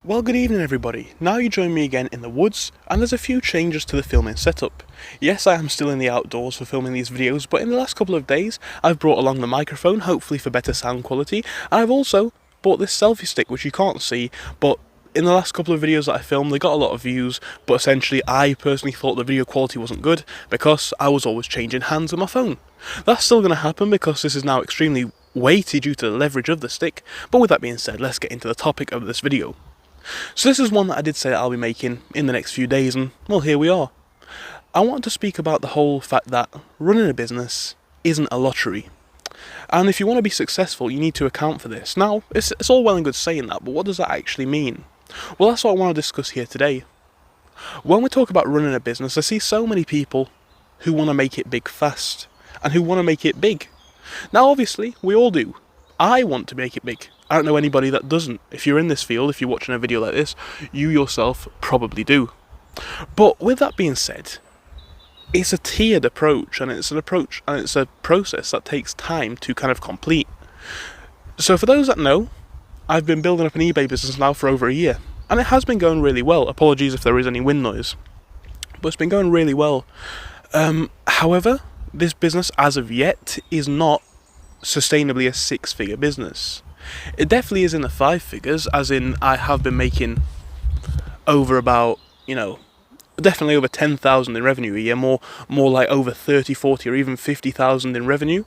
Well, good evening everybody. Now you join me again in the woods, and there's a few changes to the filming setup. Yes, I am still in the outdoors for filming these videos, but in the last couple of days I've brought along the microphone, hopefully for better sound quality, and I've also bought this selfie stick which you can't see, but in the last couple of videos that I filmed they got a lot of views, but essentially I personally thought the video quality wasn't good because I was always changing hands with my phone. That's still going to happen because this is now extremely weighty due to the leverage of the stick, but with that being said, let's get into the topic of this video. So this is one that I did say that I'll be making in the next few days, and well, here we are. I want to speak about the whole fact that running a business isn't a lottery. And if you want to be successful, you need to account for this. Now, it's all well and good saying that, but what does that actually mean? Well, that's what I want to discuss here today. When we talk about running a business, I see so many people who want to make it big fast, and who want to make it big. Now, obviously, we all do. I want to make it big. I don't know anybody that doesn't. If you're in this field, if you're watching a video like this, you yourself probably do. But with that being said, it's a tiered approach, and it's a process that takes time to kind of complete. So for those that know, I've been building up an eBay business now for over a year, and it has been going really well. Apologies if there is any wind noise, but it's been going really well. However, this business as of yet is not sustainably a six-figure business. It definitely is in the five figures, as in I have been making over about, definitely over 10,000 in revenue a year, more like over 30, 40 or even 50,000 in revenue,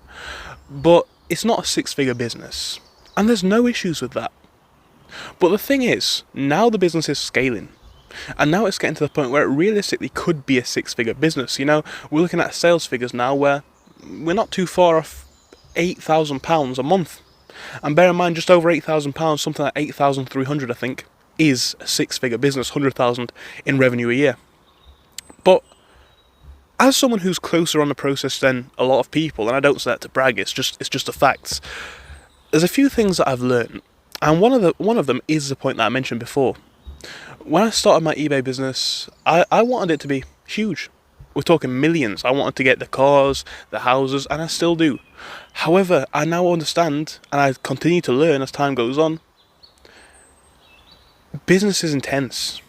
but it's not a six-figure business, and there's no issues with that. But the thing is, now the business is scaling, and now it's getting to the point where it realistically could be a six-figure business. We're looking at sales figures now where we're not too far off £8,000 a month. And bear in mind, just over £8,000, something like 8,300 I think, is a six-figure business, 100,000 in revenue a year. But as someone who's closer on the process than a lot of people, and I don't say that to brag, it's just the facts, there's a few things that I've learned, and one of them is the point that I mentioned before. When I started my eBay business, I wanted it to be huge. We're talking millions. I wanted to get the cars, the houses, and I still do. However, I now understand, and I continue to learn as time goes on, business is intense.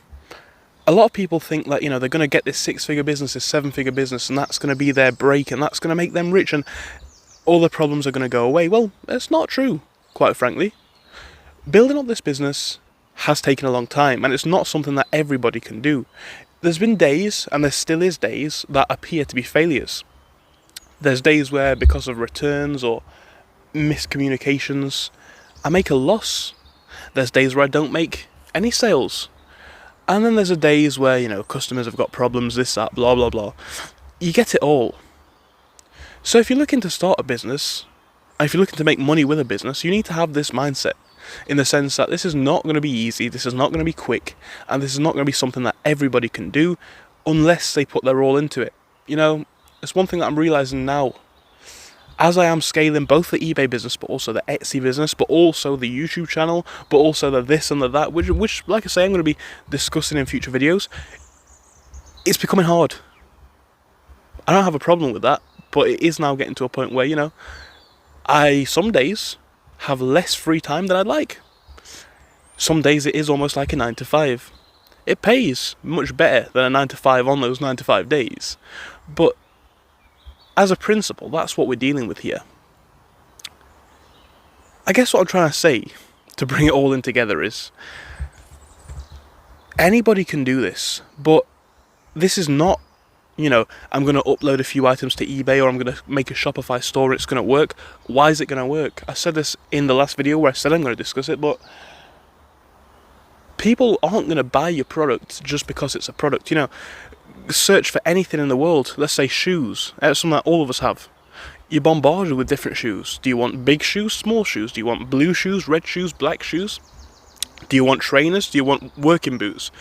A lot of people think that, they're going to get this six-figure business, this seven-figure business, and that's going to be their break, and that's going to make them rich, and all their problems are going to go away. Well, it's not true, quite frankly. Building up this business has taken a long time, and it's not something that everybody can do. There's been days, and there still is days, that appear to be failures. There's days where, because of returns or miscommunications, I make a loss. There's days where I don't make any sales. And then there's the days where, customers have got problems, this, that, blah, blah, blah. You get it all. So if you're looking to start a business, and if you're looking to make money with a business, you need to have this mindset. In the sense that this is not going to be easy, this is not going to be quick, and this is not going to be something that everybody can do unless they put their all into it. It's one thing that I'm realising now, as I am scaling both the eBay business, but also the Etsy business, but also the YouTube channel, but also the this and the that, which like I say, I'm going to be discussing in future videos. It's becoming hard. I don't have a problem with that, but it is now getting to a point where, I some days have less free time than I'd like. Some days it is almost like a 9 to 5. It pays much better than a 9 to 5 on those 9 to 5 days. But as a principle, that's what we're dealing with here. I guess what I'm trying to say, to bring it all in together, is anybody can do this, but this is not, I'm going to upload a few items to eBay, or I'm going to make a Shopify store, it's going to work. Why is it going to work? I said this in the last video where I said I'm going to discuss it, but people aren't going to buy your product just because it's a product. Search for anything in the world, let's say shoes, something that all of us have. You're bombarded with different shoes. Do you want big shoes, small shoes? Do you want blue shoes, red shoes, black shoes? Do you want trainers? Do you want working boots?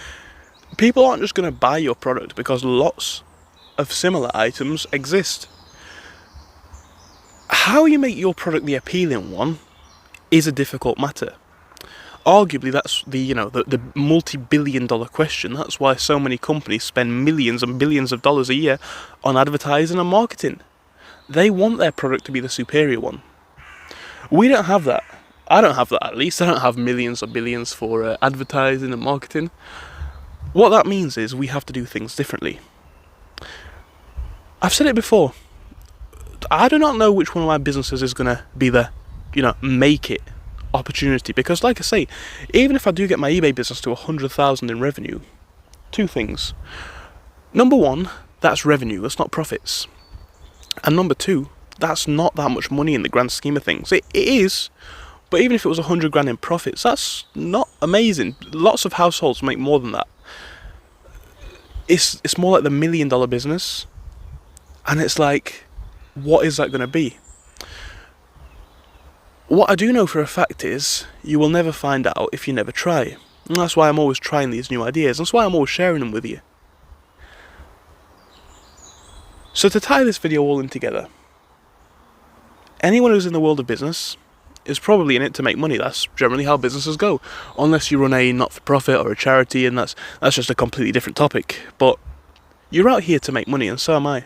People aren't just going to buy your product because lots of similar items exist. How you make your product the appealing one is a difficult matter. Arguably, that's the multi-billion-dollar question. That's why so many companies spend millions and billions of dollars a year on advertising and marketing. They want their product to be the superior one. We don't have that. I don't have that, at least. I don't have millions or billions for advertising and marketing. What that means is we have to do things differently. I've said it before. I do not know which one of my businesses is going to be the, make it opportunity. Because like I say, even if I do get my eBay business to 100,000 in revenue, two things. Number one, that's revenue, that's not profits. And number two, that's not that much money in the grand scheme of things. It is, but even if it was 100 grand in profits, that's not amazing. Lots of households make more than that. It's more like the $1 million business, and it's like, what is that going to be? What I do know for a fact is, you will never find out if you never try. And that's why I'm always trying these new ideas. That's why I'm always sharing them with you. So to tie this video all in together, anyone who's in the world of business is probably in it to make money. That's generally how businesses go. Unless you run a not-for-profit or a charity, and that's just a completely different topic. But you're out here to make money, and so am I.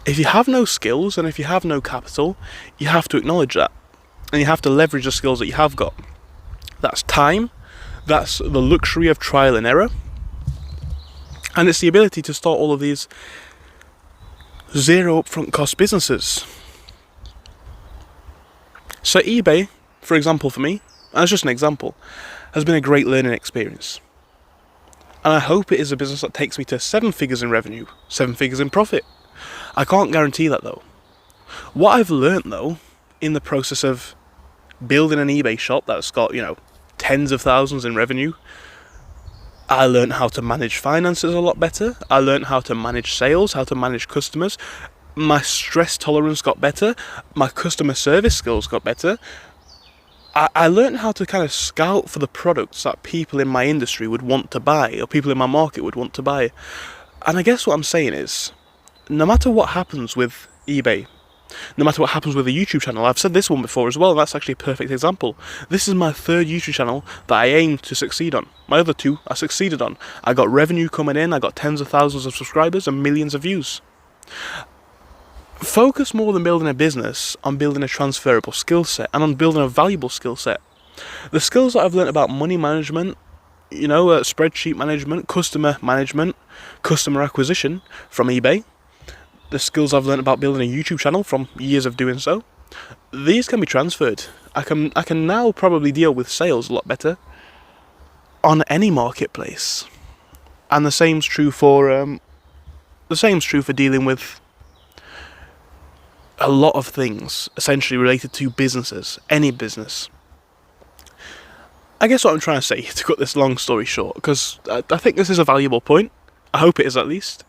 If you have no skills and if you have no capital, you have to acknowledge that. And you have to leverage the skills that you have got. That's time, that's the luxury of trial and error, and it's the ability to start all of these zero upfront cost businesses. So eBay, for example, for me, and it's just an example, has been a great learning experience. And I hope it is a business that takes me to 7 figures in revenue, 7 figures in profit. I can't guarantee that though. What I've learnt though, in the process of building an eBay shop that's got, tens of thousands in revenue, I learned how to manage finances a lot better. I learned how to manage sales, how to manage customers. My stress tolerance got better. My customer service skills got better. I learned how to kind of scout for the products that people in my industry would want to buy, or people in my market would want to buy. And I guess what I'm saying is, no matter what happens with eBay, no matter what happens with a YouTube channel, I've said this one before as well, and that's actually a perfect example. This is my 3rd YouTube channel that I aim to succeed on. My other 2 I succeeded on. I got revenue coming in, I got tens of thousands of subscribers and millions of views. Focus more than building a business on building a transferable skill set and on building a valuable skill set. The skills that I've learned about money management, spreadsheet management, customer acquisition from eBay, the skills I've learned about building a YouTube channel from years of doing so, these can be transferred. I can now probably deal with sales a lot better on any marketplace, and the same's true for dealing with a lot of things essentially related to businesses, any business. I guess what I'm trying to say, to cut this long story short, because I think this is a valuable point. I hope it is at least.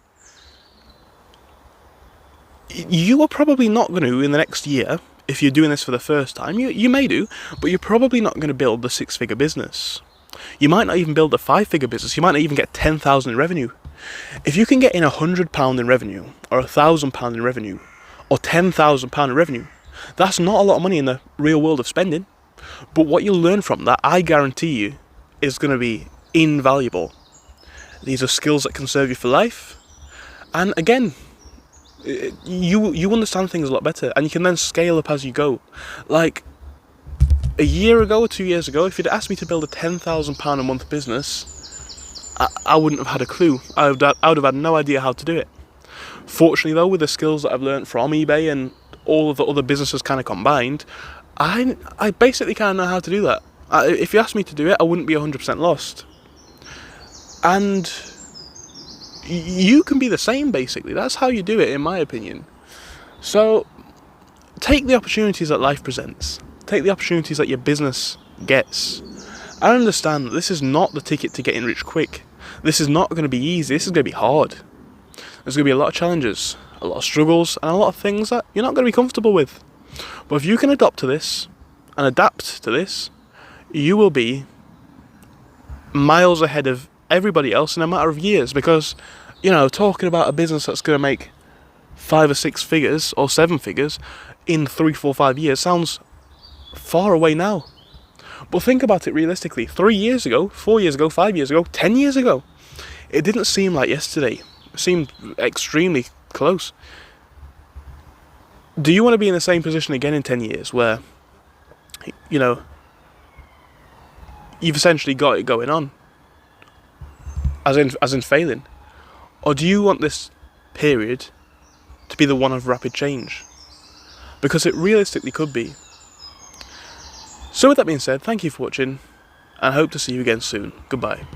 You are probably not going to, in the next year, if you're doing this for the first time, you may do, but you're probably not going to build the 6-figure business. You might not even build a 5-figure business. You might not even get 10,000 in revenue. If you can get in £100 in revenue, or £1,000 in revenue, or £10,000 in revenue, that's not a lot of money in the real world of spending. But what you'll learn from that, I guarantee you, is going to be invaluable. These are skills that can serve you for life. And again, you understand things a lot better, and you can then scale up as you go. Like, a year ago or 2 years ago, if you'd asked me to build a £10,000 a month business, I wouldn't have had a clue. I would have had no idea how to do it. Fortunately though, with the skills that I've learned from eBay and all of the other businesses kind of combined, I basically kind of know how to do that. If you asked me to do it, I wouldn't be 100% lost. And you can be the same, basically. That's how you do it, in my opinion. So, take the opportunities that life presents. Take the opportunities that your business gets. I understand that this is not the ticket to getting rich quick. This is not going to be easy. This is going to be hard. There's going to be a lot of challenges, a lot of struggles, and a lot of things that you're not going to be comfortable with. But if you can adapt to this, you will be miles ahead of everybody else in a matter of years. Because, talking about a business that's going to make 5 or 6 figures or 7 figures in 3, 4, 5 years sounds far away now. But think about it realistically. 3 years ago, 4 years ago, 5 years ago, 10 years ago, it didn't seem like yesterday. It seemed extremely close. Do you want to be in the same position again in 10 years where you know, you've essentially got it going on, as in failing? Or do you want this period to be the one of rapid change? Because it realistically could be. So with that being said, thank you for watching, and I hope to see you again soon. Goodbye.